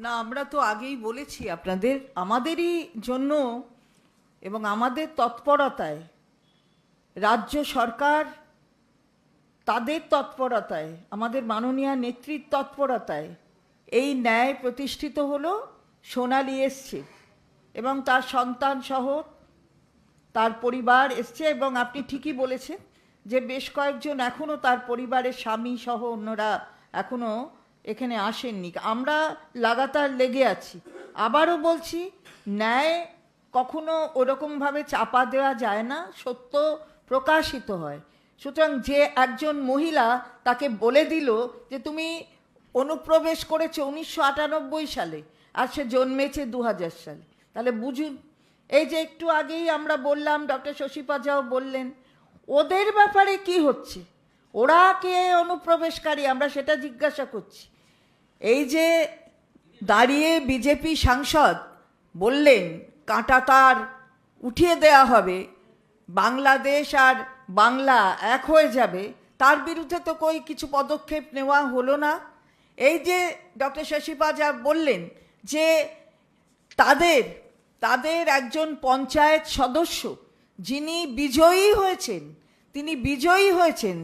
না, আমরা তো আগেই বলেছি আপনাদের, আমাদেরই জন্য এবং আমাদের তৎপরতায়, রাজ্য সরকার তাদের তৎপরতায়, আমাদের মাননীয় নেত্রীর তৎপরতায় এই ন্যায় প্রতিষ্ঠিত হলো। সোনালি এসছে এবং তার সন্তান সহ তার পরিবার এসছে, এবং আপনি ঠিকই বলেছেন যে বেশ কয়েকজন এখনও তার পরিবারের স্বামী সহ অন্যরা এখনও এখানে আসেননি। আমরা লাগাতার লেগে আছি। আবারও বলছি, ন্যায় কখনো ওরকমভাবে চাপা দেওয়া যায় না, সত্য প্রকাশিত হয়। সুতরাং যে একজন মহিলা তাকে বলে দিল যে তুমি অনুপ্রবেশ করেছে 1998 সালে আর সে জন্মেছে 2000 সালে, তাহলে বুঝুন। এই যে একটু আগেই আমরা বললাম, ডক্টর শশীপা ঝাও বললেন, ওদের ব্যাপারে কি হচ্ছে, ওরা কে অনুপ্রবেশকারী, আমরা সেটা জিজ্ঞাসা করছি। এই যে দাঁড়িয়ে বিজেপি সাংসদ বললেন কাঁটা তার উঠিয়ে দেওয়া হবে, বাংলাদেশ আর বাংলা এক হয়ে যাবে, তার বিরুদ্ধে তো কিছু পদক্ষেপ নেওয়া হলো না। এই যে ডক্টর শশীপা যা বললেন যে তাদের তাদের একজন পঞ্চায়েত সদস্য যিনি বিজয়ী হয়েছেন, তিনি বিজয়ী হয়েছেন